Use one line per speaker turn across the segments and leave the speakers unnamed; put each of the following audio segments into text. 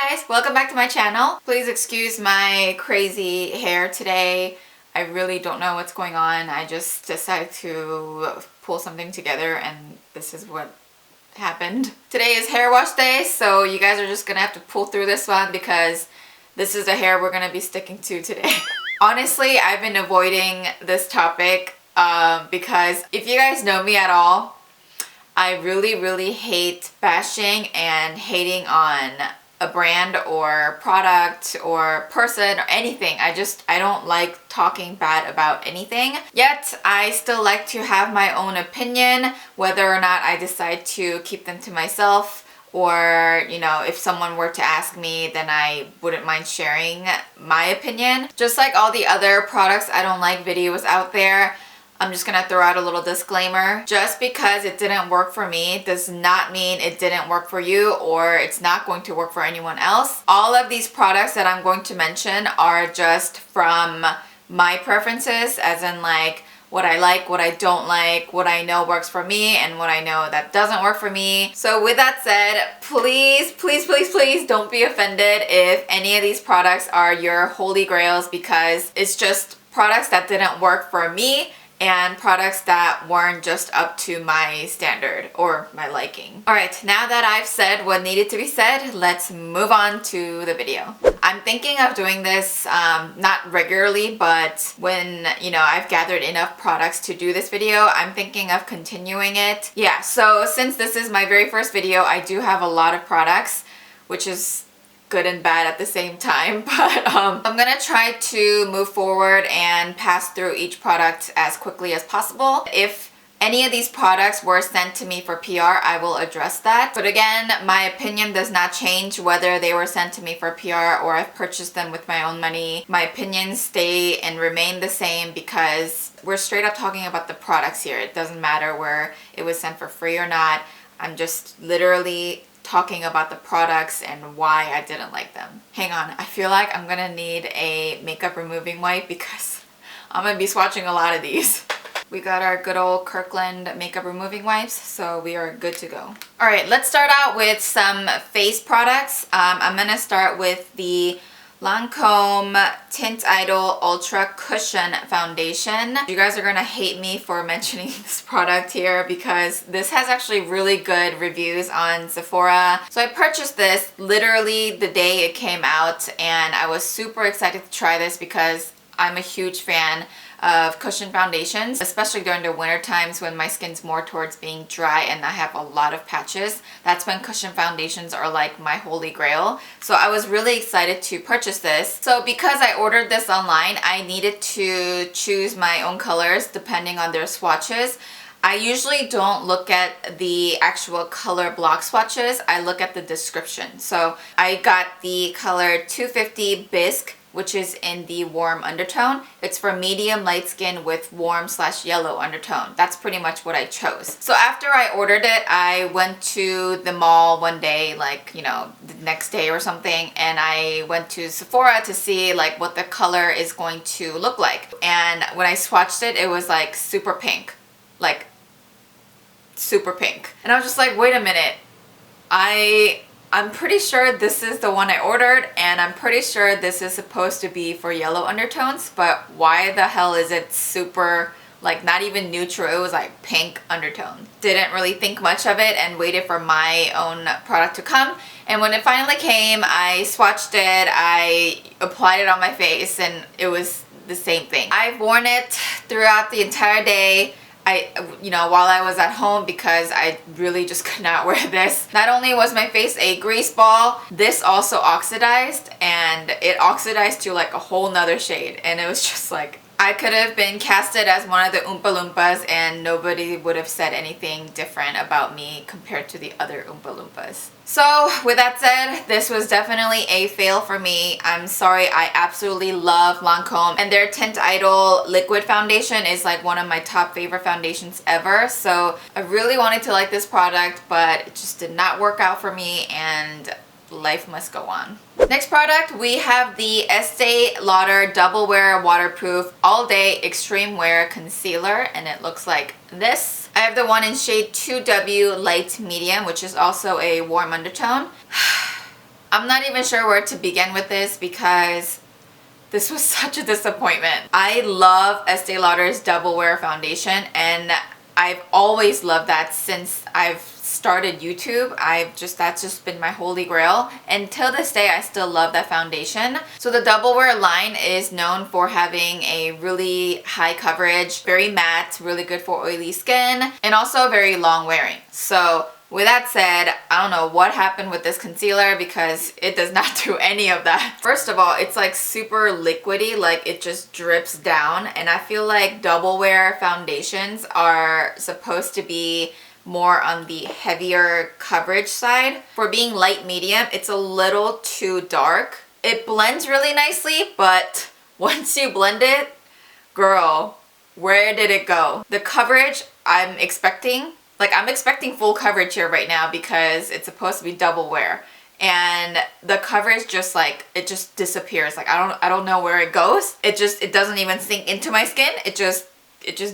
Guys, welcome back to my channel. Please excuse my crazy hair today. I really don't know what's going on. I just decided to pull something together and this is what happened. Today is hair wash day, so you guys are just gonna have to pull through this one because this is the hair we're gonna be sticking to today. Honestly, I've been avoiding this topic because if you guys know me at all, I really hate bashing and hating on a brand or product or person or anything. I don't like talking bad about anything. Yet I still like to have my own opinion, whether or not I decide to keep them to myself, or you know, if someone were to ask me, then I wouldn't mind sharing my opinion. Just like all the other products I don't like videos out there, I'm just gonna throw out a little disclaimer. Just because it didn't work for me does not mean it didn't work for you or it's not going to work for anyone else. All of these products that I'm going to mention are just from my preferences, as in like what I like, what I don't like, what I know works for me, and what I know that doesn't work for me. So with that said, please don't be offended if any of these products are your holy grails, because it's just products that didn't work for me and products that weren't just up to my standard or my liking. Alright, now that I've said what needed to be said, let's move on to the video. I'm thinking of doing this not regularly, but when, you know, I've gathered enough products to do this video, I'm thinking of continuing it. Yeah, so since this is my very first video, I do have a lot of products, which is good and bad at the same time, but I'm gonna try to move forward and pass through each product as quickly as possible. If any of these products were sent to me for PR, I will address that. But again, my opinion does not change whether they were sent to me for PR or I've purchased them with my own money. My opinions stay and remain the same because we're straight up talking about the products here. It doesn't matter where it was sent for free or not. I'm just literally talking about the products and why I didn't like them. Hang on, I feel like I'm gonna need a makeup removing wipe because I'm gonna be swatching a lot of these. We got our good old Kirkland makeup removing wipes, so we are good to go. Alright, let's start out with some face products. I'm gonna start with the Lancome Tint Idol Ultra Cushion Foundation. You guys are gonna hate me for mentioning this product here because this has actually really good reviews on Sephora. So I purchased this literally the day it came out and I was super excited to try this because I'm a huge fan of cushion foundations, especially during the winter times when my skin's more towards being dry and I have a lot of patches. That's when cushion foundations are like my holy grail. So I was really excited to purchase this. So because I ordered this online, I needed to choose my own colors depending on their swatches. I usually don't look at the actual color block swatches, I look at the description. So I got the color 250 Bisque, which is in the warm undertone. It's for medium light skin with warm/yellow undertone. That's pretty much what I chose. So after I ordered it, I went to the mall one day, like, you know, the next day or something, and I went to Sephora to see like what the color is going to look like. And when I swatched it, it was like super pink. Like super pink. And I was just like, wait a minute. I'm pretty sure this is the one I ordered and I'm pretty sure this is supposed to be for yellow undertones, but why the hell is it super, like not even neutral, it was like pink undertone. Didn't really think much of it and waited for my own product to come. And when it finally came, I swatched it, I applied it on my face and it was the same thing. I've worn it throughout the entire day. You know, while I was at home because I really just could not wear this. Not only was my face a grease ball, this also oxidized and it oxidized to like a whole nother shade and it was just like, I could have been casted as one of the Oompa Loompas and nobody would have said anything different about me compared to the other Oompa Loompas. So with that said, this was definitely a fail for me. I'm sorry, I absolutely love Lancome and their Tint Idol liquid foundation is like one of my top favorite foundations ever. So I really wanted to like this product, but it just did not work out for me and life must go on. Next product, we have the Estee Lauder Double Wear Waterproof All Day Extreme Wear Concealer and it looks like this. I have the one in shade 2W Light Medium, which is also a warm undertone. I'm not even sure where to begin with this because this was such a disappointment. I love Estee Lauder's Double Wear foundation, and I've always loved that since I've started YouTube. That's just been my holy grail, and till this day I still love that foundation. So the Double Wear line is known for having a really high coverage, very matte, really good for oily skin, and also very long wearing. So with that said, I don't know what happened with this concealer because it does not do any of that. First of all, it's like super liquidy, like it just drips down, and I feel like Double Wear foundations are supposed to be more on the heavier coverage side. For being light medium, it's a little too dark. It blends really nicely, but once you blend it, girl, where did it go? The coverage I'm expecting full coverage here right now because it's supposed to be Double Wear, and the coverage just it just disappears. Like I don't know where it goes. It doesn't even sink into my skin. It just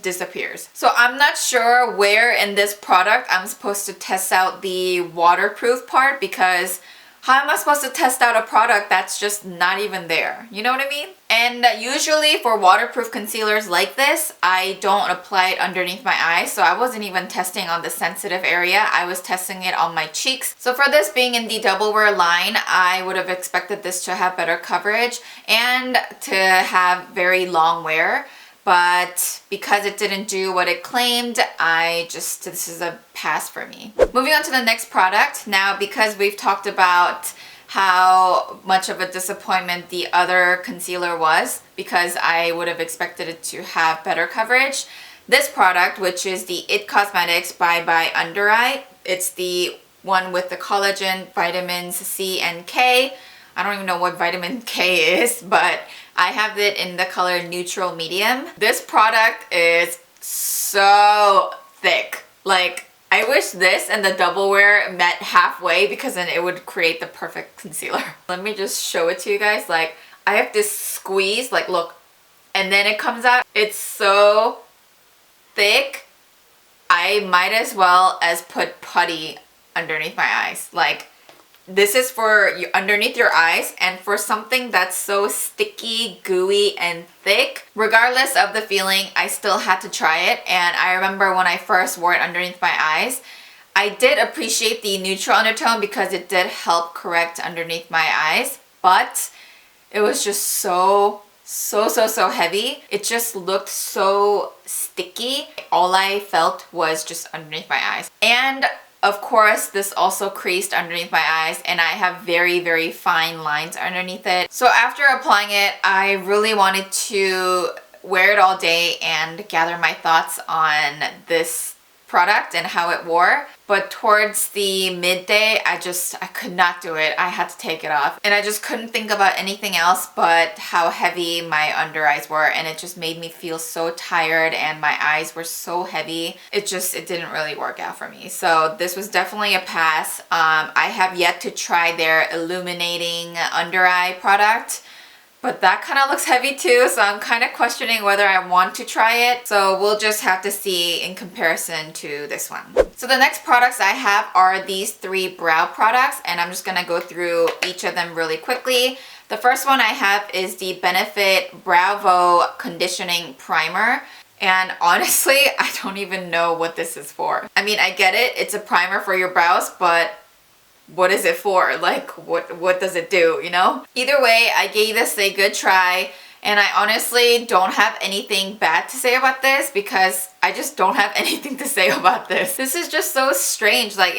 disappears. So I'm not sure where in this product I'm supposed to test out the waterproof part, because how am I supposed to test out a product that's just not even there? You know what I mean? And usually for waterproof concealers like this, I don't apply it underneath my eyes, so I wasn't even testing on the sensitive area. I was testing it on my cheeks. So for this being in the Double Wear line, I would have expected this to have better coverage and to have very long wear. But because it didn't do what it claimed, this is a pass for me. Moving on to the next product. Now, because we've talked about how much of a disappointment the other concealer was, because I would have expected it to have better coverage, this product, which is the IT Cosmetics by Under Eye, it's the one with the collagen, vitamins C and K. I don't even know what vitamin K is, but I have it in the color neutral medium. This product is so thick. Like, I wish this and the Double Wear met halfway, because then it would create the perfect concealer. Let me just show it to you guys. Like, I have this squeeze, like look, and then it comes out. It's so thick. I might as well as put putty underneath my eyes. Like, this is for underneath your eyes, and for something that's so sticky, gooey, and thick, regardless of the feeling, I still had to try it. And I remember when I first wore it underneath my eyes, I did appreciate the neutral undertone because it did help correct underneath my eyes, but it was just so heavy. It just looked so sticky. All I felt was just underneath my eyes. And of course, this also creased underneath my eyes, and I have very fine lines underneath it. So after applying it, I really wanted to wear it all day and gather my thoughts on this product and how it wore. But towards the midday, I could not do it. I had to take it off, and I just couldn't think about anything else but how heavy my under eyes were, and it just made me feel so tired, and my eyes were so heavy. It didn't really work out for me. So this was definitely a pass. I have yet to try their illuminating under eye product, but that kind of looks heavy too, so I'm kind of questioning whether I want to try it. So we'll just have to see in comparison to this one. So the next products I have are these 3 brow products, and I'm just going to go through each of them really quickly. The first one I have is the Benefit Bravo Conditioning Primer. And honestly, I don't even know what this is for. I mean, I get it, it's a primer for your brows, but what is it for? Like, what does it do, you know? Either way, I gave this a good try, and I honestly don't have anything bad to say about this because I just don't have anything to say about this. This is just so strange. Like,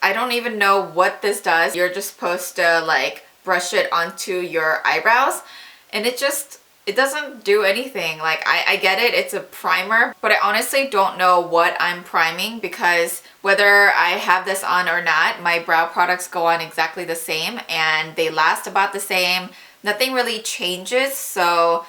I don't even know what this does. You're just supposed to like brush it onto your eyebrows, and it doesn't do anything. Like, I get it, it's a primer, but I honestly don't know what I'm priming, because whether I have this on or not, my brow products go on exactly the same and they last about the same. Nothing really changes, so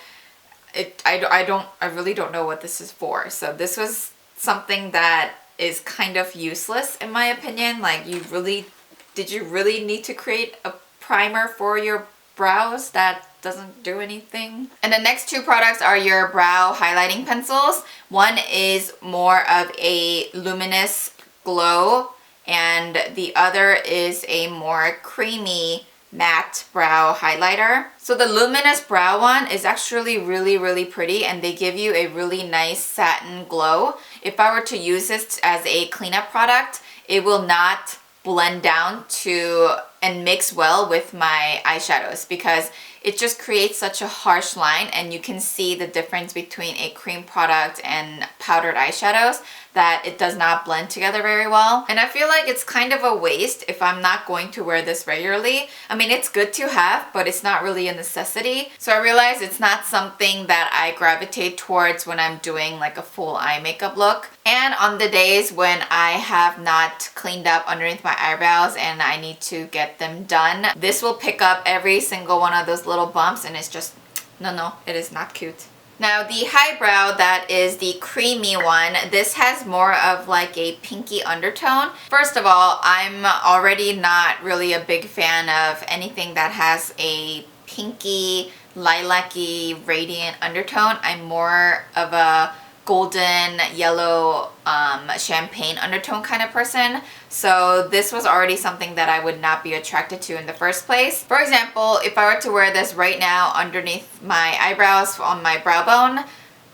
I really don't know what this is for. So this was something that is kind of useless in my opinion. Like, did you really need to create a primer for your brows that doesn't do anything? And the next 2 products are your brow highlighting pencils. One is more of a luminous glow, and the other is a more creamy matte brow highlighter. So the luminous brow one is actually really pretty, and they give you a really nice satin glow. If I were to use this as a cleanup product, it will not blend down to and mix well with my eyeshadows because it just creates such a harsh line, and you can see the difference between a cream product and powdered eyeshadows that it does not blend together very well. And I feel like it's kind of a waste if I'm not going to wear this regularly. I mean, it's good to have, but it's not really a necessity. So I realized it's not something that I gravitate towards when I'm doing like a full eye makeup look. And on the days when I have not cleaned up underneath my eyebrows and I need to get them done, this will pick up every single one of those little bumps, and it's just, no, it is not cute. Now the highbrow, that is the creamy one, this has more of like a pinky undertone. First of all, I'm already not really a big fan of anything that has a pinky, lilac-y, radiant undertone. I'm more of a golden, yellow, champagne undertone kind of person. So this was already something that I would not be attracted to in the first place. For example, if I were to wear this right now underneath my eyebrows on my brow bone,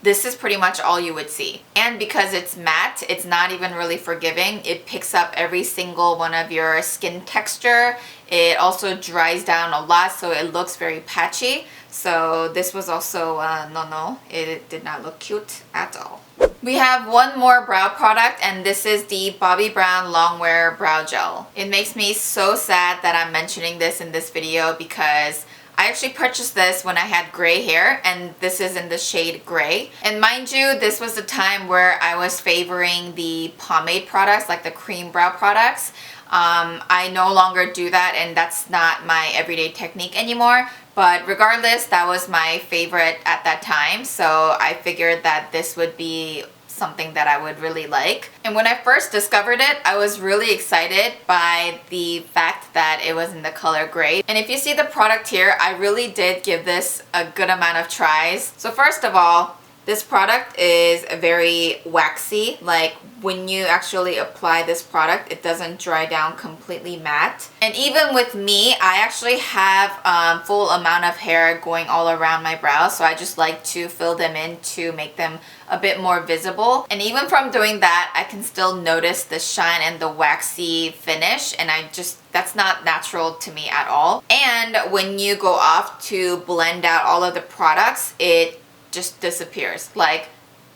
this is pretty much all you would see. And because it's matte, it's not even really forgiving. It picks up every single one of your skin texture. It also dries down a lot, so it looks very patchy. So this was also no, it did not look cute at all. We have one more brow product, and this is the Bobbi Brown Longwear Brow Gel. It makes me so sad that I'm mentioning this in this video because I actually purchased this when I had gray hair, and this is in the shade gray. And mind you, this was the time where I was favoring the pomade products, like the cream brow products. I no longer do that, and that's not my everyday technique anymore. But regardless, that was my favorite at that time, so I figured that this would be something that I would really like. And when I first discovered it, I was really excited by the fact that it was in the color gray. And if you see the product here, I really did give this a good amount of tries. So first of all, this product is very waxy. Like when you actually apply this product, it doesn't dry down completely matte. And even with me, I actually have full amount of hair going all around my brows, so I just like to fill them in to make them a bit more visible. And even from doing that, I can still notice the shine and the waxy finish, and that's not natural to me at all. And when you go off to blend out all of the products, it just disappears. Like,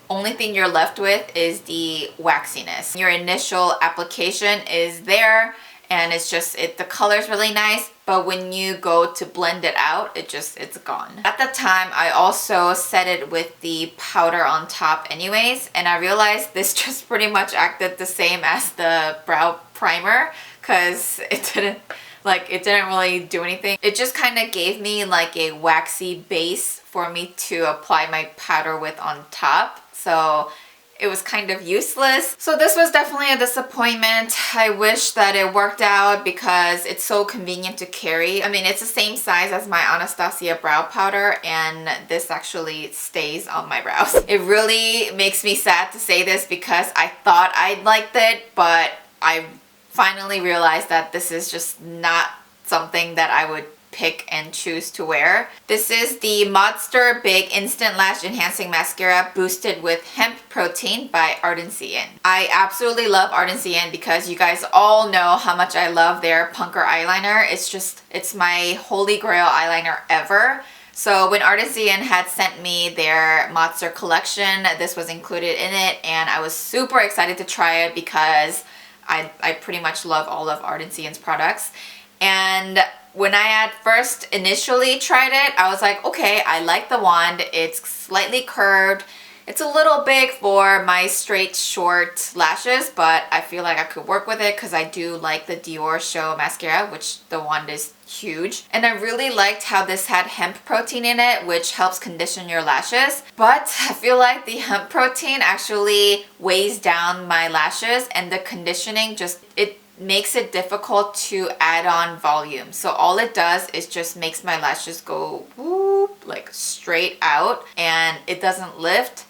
only thing you're left with is the waxiness. Your initial application is there, and it's the color's really nice, but when you go to blend it out, it's gone. At the time, I also set it with the powder on top anyways, and I realized this just pretty much acted the same as the brow primer, because it didn't really do anything. It just kind of gave me like a waxy base for me to apply my powder with on top. So it was kind of useless. So this was definitely a disappointment. I wish that it worked out because it's so convenient to carry. I mean, it's the same size as my Anastasia brow powder, and this actually stays on my brows. It really makes me sad to say this because I thought I liked it, but I finally realized that this is just not something that I would pick and choose to wear. This is the Monster Big Instant Lash Enhancing Mascara boosted with hemp protein by ARDENCY. I absolutely love ARDENCY because you guys all know how much I love their punker eyeliner. It's my holy grail eyeliner ever. So when ARDENCY had sent me their Monster collection, this was included in it, and I was super excited to try it because I pretty much love all of ARDENCY's products. And when I had first initially tried it, I was like, okay, I like the wand. It's slightly curved. It's a little big for my straight short lashes, but I feel like I could work with it because I do like the Dior Show mascara, which the wand is huge. And I really liked how this had hemp protein in it, which helps condition your lashes. But I feel like the hemp protein actually weighs down my lashes, and the conditioning it makes it difficult to add on volume. So all it does is just makes my lashes go whoop, like straight out, and it doesn't lift,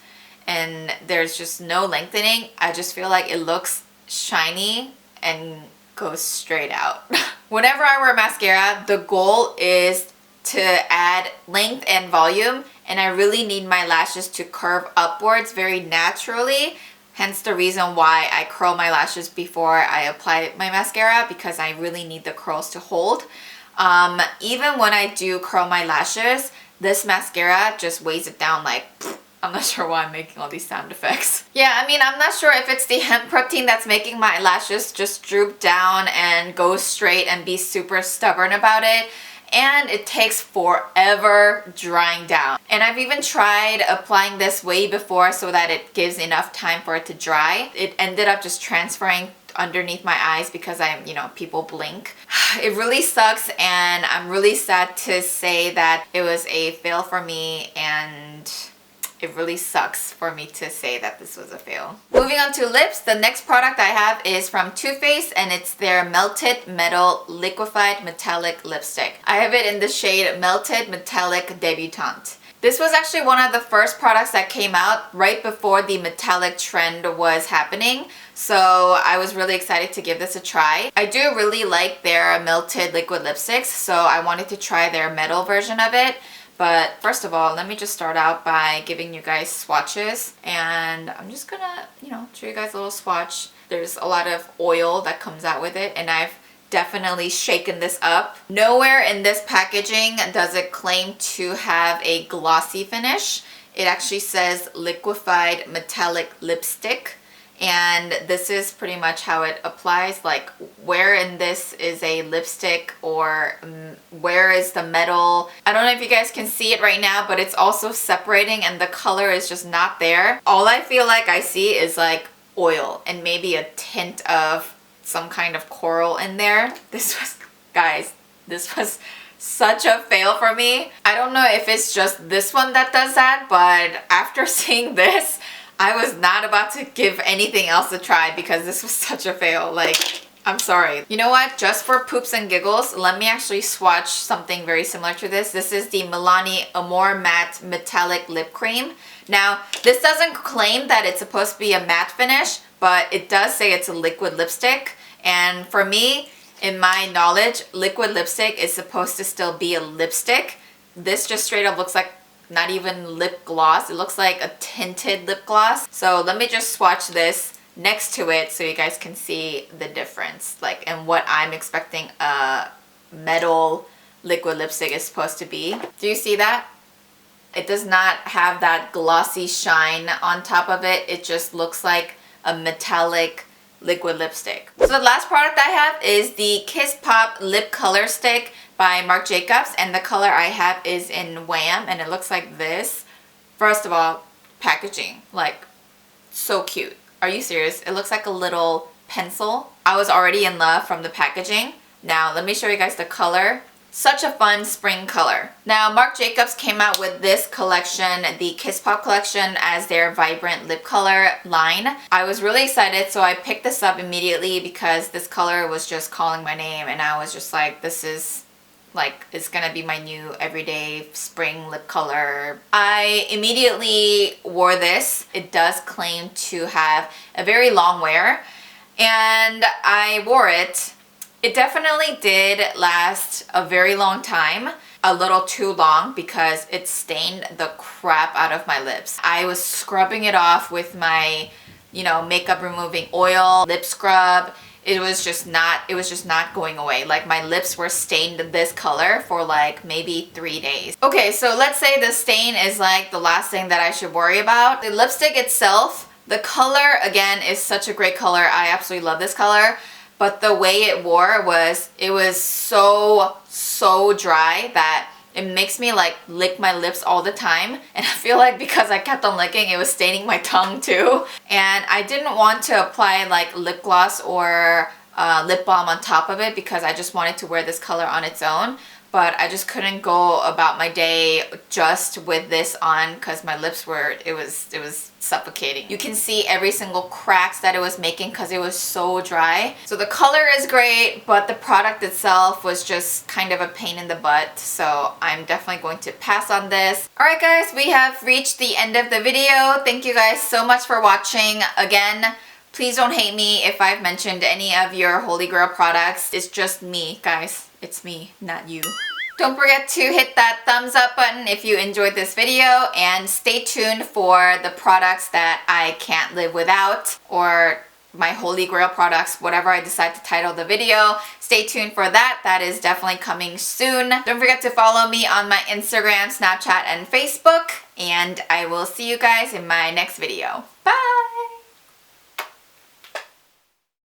and there's just no lengthening. I just feel like it looks shiny and goes straight out. Whenever I wear mascara, the goal is to add length and volume, and I really need my lashes to curve upwards very naturally. Hence the reason why I curl my lashes before I apply my mascara, because I really need the curls to hold. Even when I do curl my lashes, this mascara just weighs it down like, I'm not sure why I'm making all these sound effects. Yeah, I mean, I'm not sure if it's the hemp protein that's making my lashes just droop down and go straight and be super stubborn about it. And it takes forever drying down. And I've even tried applying this way before so that it gives enough time for it to dry. It ended up just transferring underneath my eyes because people blink. It really sucks, and I'm really sad to say that it was a fail for me, and it really sucks for me to say that this was a fail. Moving on to lips, the next product I have is from Too Faced, and it's their Melted Metal Liquefied Metallic Lipstick. I have it in the shade Melted Metallic Debutante. This was actually one of the first products that came out right before the metallic trend was happening, so I was really excited to give this a try. I do really like their melted liquid lipsticks, so I wanted to try their metal version of it. But first of all, let me just start out by giving you guys swatches, and I'm just gonna, show you guys a little swatch. There's a lot of oil that comes out with it, and I've definitely shaken this up. Nowhere in this packaging does it claim to have a glossy finish. It actually says liquefied metallic lipstick, and this is pretty much how it applies. Like, where in this is a lipstick, or where is the metal? I don't know if you guys can see it right now, but it's also separating and the color is just not there. All I feel like I see is like oil and maybe a tint of some kind of coral in there. Guys, this was such a fail for me. I don't know if it's just this one that does that, but after seeing this, I was not about to give anything else a try because this was such a fail. Like, I'm sorry. You know what? Just for poops and giggles, let me actually swatch something very similar to this. This is the Milani Amore Matte Metallic Lip Cream. Now, this doesn't claim that it's supposed to be a matte finish, but it does say it's a liquid lipstick. And for me, in my knowledge, liquid lipstick is supposed to still be a lipstick. This just straight up looks like not even lip gloss. It looks like a tinted lip gloss. So let me just swatch this next to it so you guys can see the difference, like, and what I'm expecting a metal liquid lipstick is supposed to be. Do you see that? It does not have that glossy shine on top of it. It just looks like a metallic liquid lipstick. So the last product I have is the Kiss Pop Lip Color Stick by Marc Jacobs, and the color I have is in Wham, and it looks like this. First of all, packaging, like, so cute. Are you serious? It looks like a little pencil. I was already in love from the packaging. Now let me show you guys the color. Such a fun spring color. Now, Marc Jacobs came out with this collection, the Kiss Pop collection, as their vibrant lip color line. I was really excited, so I picked this up immediately because this color was just calling my name, and I was just like, this is like, it's gonna be my new everyday spring lip color. I immediately wore this. It does claim to have a very long wear, and I wore it. It definitely did last a very long time, a little too long, because it stained the crap out of my lips. I was scrubbing it off with my, makeup removing oil, lip scrub. It was just not going away. Like, my lips were stained this color for like maybe 3 days. Okay, so let's say the stain is like the last thing that I should worry about. The lipstick itself, the color, again, is such a great color. I absolutely love this color. But the way it wore was, it was so dry that it makes me like lick my lips all the time. And I feel like because I kept on licking, it was staining my tongue too. And I didn't want to apply like lip gloss or lip balm on top of it because I just wanted to wear this color on its own. But I just couldn't go about my day just with this on because my lips were, it was suffocating. You can see every single cracks that it was making because it was so dry. So the color is great, but the product itself was just kind of a pain in the butt. So I'm definitely going to pass on this. Alright guys, we have reached the end of the video. Thank you guys so much for watching. Again, Please don't hate me if I've mentioned any of your Holy Grail products. It's just me, guys. It's me, not you. Don't forget to hit that thumbs up button if you enjoyed this video, and stay tuned for the products that I can't live without, or my Holy Grail products, whatever I decide to title the video. Stay tuned for that. That is definitely coming soon. Don't forget to follow me on my Instagram, Snapchat, and Facebook, and I will see you guys in my next video. Bye!